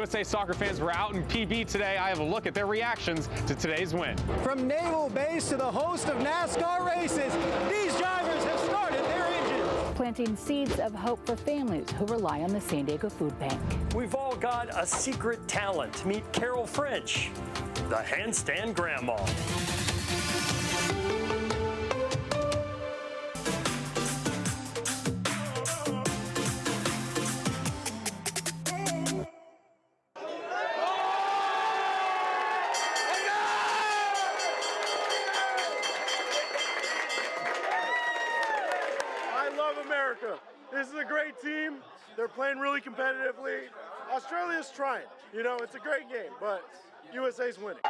USA soccer fans were out in PB today. I have a look at their reactions to today's win. From Naval Base to the host of NASCAR races, these drivers have started their engines. Planting seeds of hope for families who rely on the San Diego Food Bank. We've all got a secret talent. Meet Carol French, the handstand grandma. I love America. This is a great team. They're playing really competitively. Australia's trying. You know, it's a great game, but USA's winning.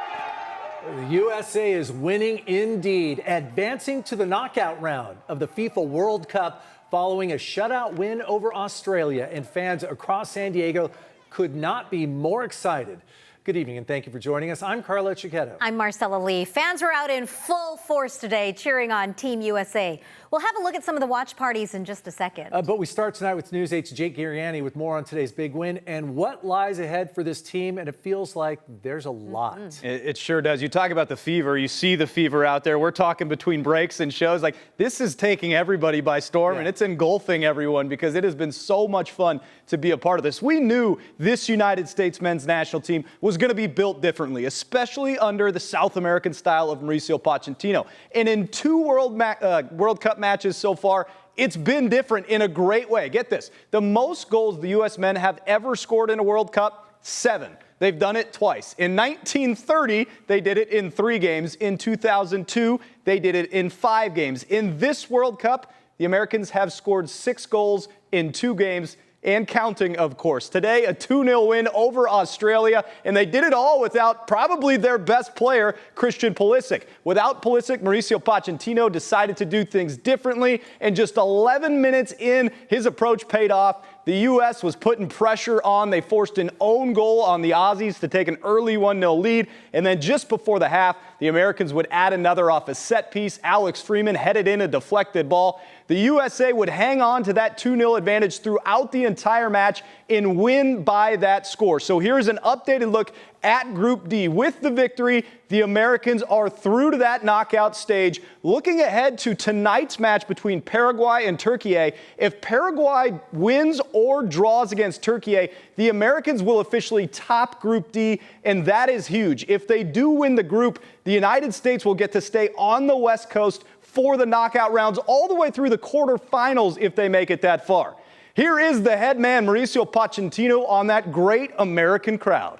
The USA is winning indeed, advancing to the knockout round of the FIFA World Cup following a shutout win over Australia, and fans across San Diego could not be more excited. Good evening, and thank you for joining us. I'm Carla Chiquetto. I'm Marcella Lee. Fans were out in full force today cheering on Team USA. We'll have a look at some of the watch parties in just a second. But we start tonight with News 8's Jake Giriani with more on today's big win and what lies ahead for this team, and it feels like there's a lot. It sure does. You talk about the fever. You see the fever out there. We're talking between breaks and shows. Like, this is taking everybody by storm, and it's engulfing everyone because it has been so much fun to be a part of this. We knew this United States men's national team was going to be built differently, especially under the South American style of Mauricio Pochettino. And in two World Cup matches so far, it's been different in a great way. Get this. The most goals the U.S. men have ever scored in a World Cup, 7. They've done it twice. In 1930, they did it in 3 games. In 2002, they did it in 5 games. In this World Cup, the Americans have scored 6 goals in 2 games. And counting, of course. Today, a 2-0 win over Australia, and they did it all without probably their best player, Christian Pulisic. Without Pulisic, Mauricio Pochettino decided to do things differently, and just 11 minutes in, his approach paid off. The U.S. was putting pressure on. They forced an own goal on the Aussies to take an early 1-0 lead, and then just before the half, the Americans would add another off a set piece. Alex Freeman headed in a deflected ball. The USA would hang on to that 2-0 advantage throughout the entire match and win by that score. So here's an updated look at Group D. With the victory, the Americans are through to that knockout stage. Looking ahead to tonight's match between Paraguay and Turkey, if Paraguay wins or draws against Turkey, the Americans will officially top Group D, and that is huge. If they do win the group, the United States will get to stay on the West Coast for the knockout rounds all the way through the quarterfinals if they make it that far. Here is the head man, Mauricio Pochettino, on that great American crowd.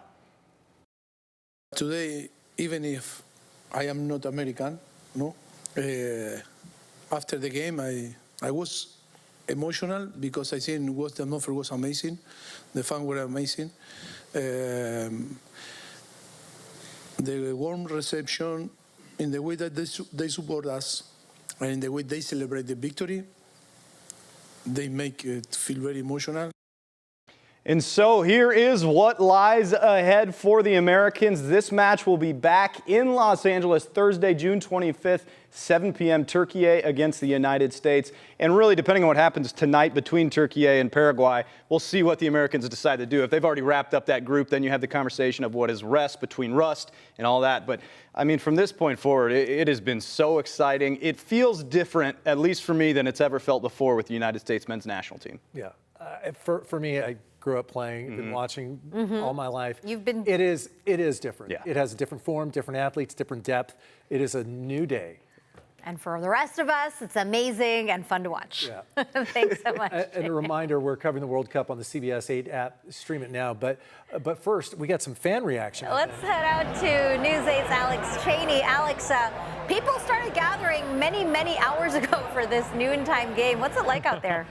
Today, even if I am not American, after the game, I was emotional because I think the atmosphere was amazing. The fans were amazing. The warm reception, in the way that they support us, and in the way they celebrate the victory, they make it feel very emotional. And so here is what lies ahead for the Americans. This match will be back in Los Angeles Thursday, June 25th, 7 p.m. Turkey against the United States. And really, depending on what happens tonight between Turkey and Paraguay, we'll see what the Americans decide to do. If they've already wrapped up that group, then you have the conversation of what is rest between rust and all that. But, I mean, from this point forward, it has been so exciting. It feels different, at least for me, than it's ever felt before with the United States men's national team. Yeah. For me, I grew up playing, been watching all my life. It is different. Yeah. It has a different form, different athletes, different depth. It is a new day. And for the rest of us, it's amazing and fun to watch. Yeah. Thanks so much. And a reminder, we're covering the World Cup on the CBS 8 app. Stream it now. But first, we got some fan reaction. Let's head out to News 8's Alex Cheney. Alex, people started gathering many hours ago for this noontime game. What's it like out there?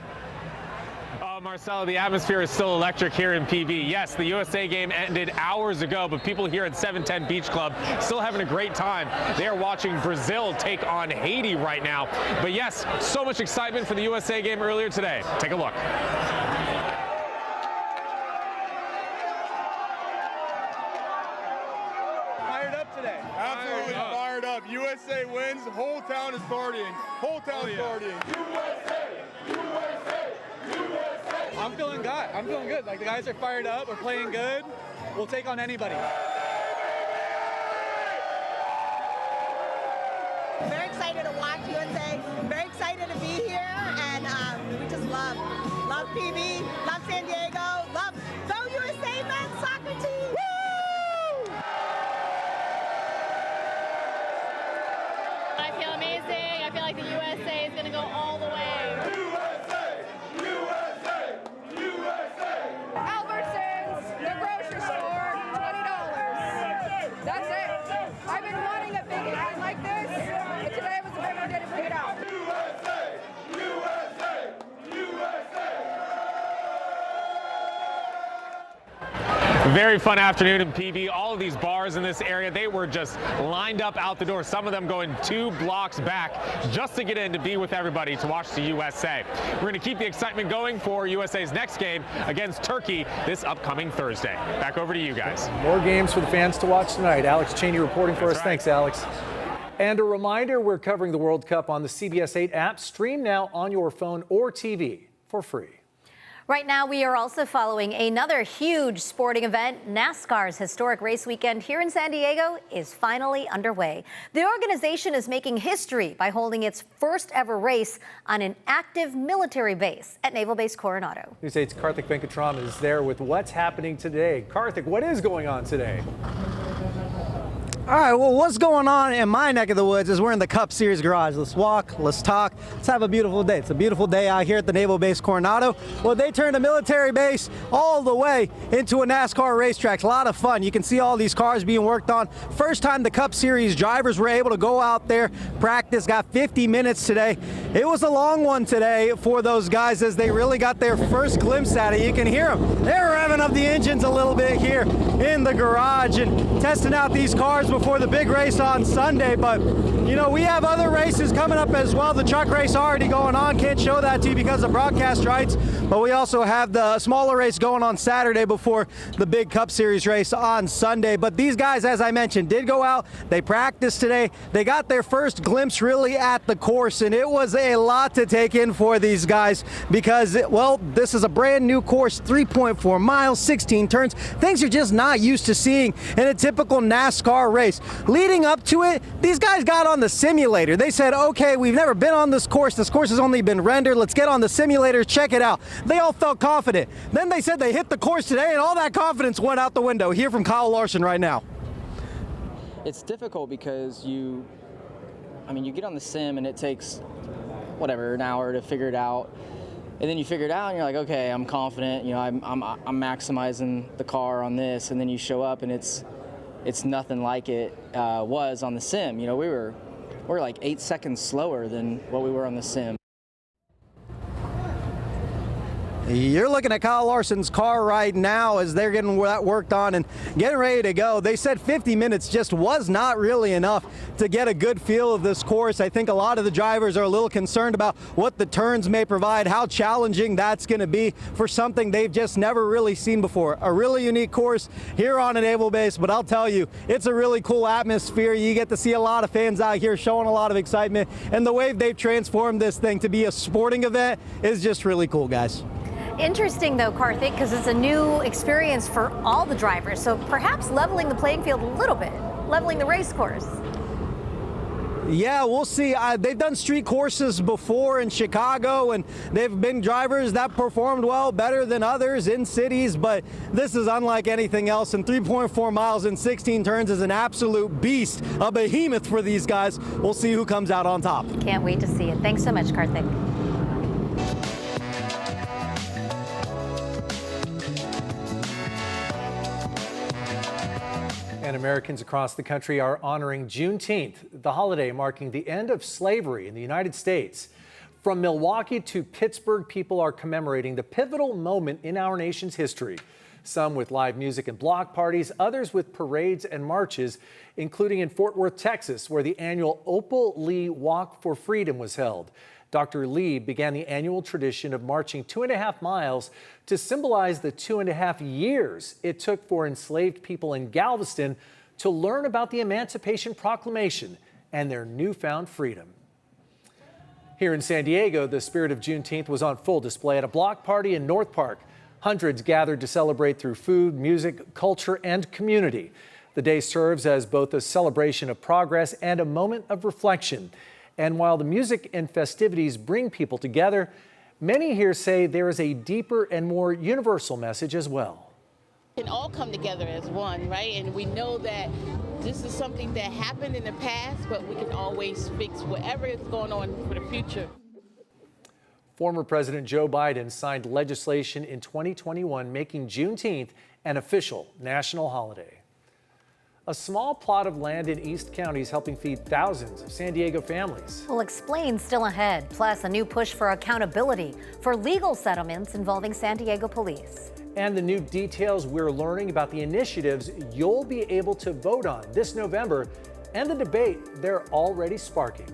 Marcella, the atmosphere is still electric here in PB. Yes, the USA game ended hours ago, but people here at 710 Beach Club still having a great time. They are watching Brazil take on Haiti right now. But yes, so much excitement for the USA game earlier today. Take a look. Fired up today. Absolutely fired up. USA wins. The whole town is partying. Whole town is partying. USA! USA! USA! I'm feeling good. I'm feeling good. Like, the guys are fired up. We're playing good. We'll take on anybody. Very excited to watch USA. Very excited to be here, and we just love PB, love San Diego, love the USA men's soccer team. Woo! I feel amazing. I feel like the USA is going to go all the way. USA! USA! USA! Albertsons, the grocery store, $20. That's it. I've been wanting a big hand like this, and today was a great day to bring it out. USA! USA! USA! Very fun afternoon in PB. All of these bars in this area, they were just lined up out the door. Some of them going 2 blocks back just to get in to be with everybody to watch the USA. We're going to keep the excitement going for USA's next game against Turkey this upcoming Thursday. Back over to you guys. More games for the fans to watch tonight. Alex Cheney reporting for us. Right. Thanks, Alex. And a reminder, we're covering the World Cup on the CBS 8 app. Stream now on your phone or TV for free. Right now, we are also following another huge sporting event. NASCAR's historic race weekend here in San Diego is finally underway. The organization is making history by holding its first ever race on an active military base at Naval Base Coronado. News 8's Karthik Venkatraman is there with what's happening today. Karthik, what is going on today? All right, well, what's going on in my neck of the woods is we're in the Cup Series garage. Let's walk, let's talk, let's have a beautiful day. It's a beautiful day out here at the Naval Base Coronado. Well, they turned a military base all the way into a NASCAR racetrack. A lot of fun. You can see all these cars being worked on. First time the Cup Series drivers were able to go out there, practice, got 50 minutes today. It was a long one today for those guys as they really got their first glimpse at it. You can hear them. They're revving up the engines a little bit here in the garage and testing out these cars before the big race on Sunday. But you know, we have other races coming up as well. The truck race already going on. Can't show that to you because of broadcast rights, but we also have the smaller race going on Saturday before the big Cup Series race on Sunday. But these guys, as I mentioned, did go out. They practiced today. They got their first glimpse really at the course, and it was a lot to take in for these guys because, well, this is a brand new course, 3.4 miles, 16 turns. Things you're just not used to seeing in a typical NASCAR race. Leading up to it, these guys got on the simulator. They said, okay, we've never been on this course. This course has only been rendered. Let's get on the simulator, check it out. They all felt confident. Then they said they hit the course today, and all that confidence went out the window. Hear from Kyle Larson right now. It's difficult because you get on the sim and it takes, whatever, an hour to figure it out. And then you figure it out and you're like, okay, I'm confident, I'm maximizing the car on this, and then you show up and it's nothing like it was on the sim. We're like 8 seconds slower than what we were on the sim. You're looking at Kyle Larson's car right now as they're getting that worked on and getting ready to go. They said 50 minutes just was not really enough to get a good feel of this course. I think a lot of the drivers are a little concerned about what the turns may provide, how challenging that's going to be for something they've just never really seen before. A really unique course here on a Naval Base, but I'll tell you, it's a really cool atmosphere. You get to see a lot of fans out here showing a lot of excitement, and the way they've transformed this thing to be a sporting event is just really cool, guys. Interesting, though, Karthik, because it's a new experience for all the drivers. So perhaps leveling the playing field a little bit, leveling the race course. Yeah, we'll see. They've done street courses before in Chicago, and they've been drivers that performed well, better than others in cities, but this is unlike anything else, and 3.4 miles and 16 turns is an absolute beast, a behemoth for these guys. We'll see who comes out on top. Can't wait to see it. Thanks so much, Karthik. And Americans across the country are honoring Juneteenth, the holiday marking the end of slavery in the United States. From Milwaukee to Pittsburgh, people are commemorating the pivotal moment in our nation's history. Some with live music and block parties, others with parades and marches, including in Fort Worth, Texas, where the annual Opal Lee Walk for Freedom was held. Dr. Lee began the annual tradition of marching 2.5 miles to symbolize the 2.5 years it took for enslaved people in Galveston to learn about the Emancipation Proclamation and their newfound freedom. Here in San Diego, the spirit of Juneteenth was on full display at a block party in North Park. Hundreds gathered to celebrate through food, music, culture, and community. The day serves as both a celebration of progress and a moment of reflection. And while the music and festivities bring people together, many here say there is a deeper and more universal message as well. Can all come together as one, right? And we know that this is something that happened in the past, but we can always fix whatever is going on for the future. Former President Joe Biden signed legislation in 2021 making Juneteenth an official national holiday. A small plot of land in East County is helping feed thousands of San Diego families. We'll explain still ahead, plus a new push for accountability for legal settlements involving San Diego police. And the new details we're learning about the initiatives you'll be able to vote on this November and the debate they're already sparking.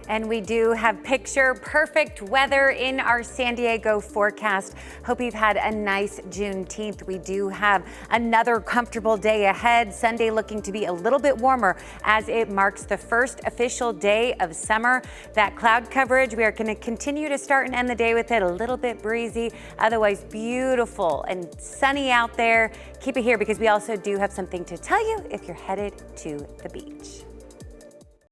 And we do have picture-perfect weather in our San Diego forecast. Hope you've had a nice Juneteenth. We do have another comfortable day ahead. Sunday looking to be a little bit warmer as it marks the first official day of summer. That cloud coverage, we are going to continue to start and end the day with it a little bit breezy. Otherwise, beautiful and sunny out there. Keep it here because we also do have something to tell you if you're headed to the beach.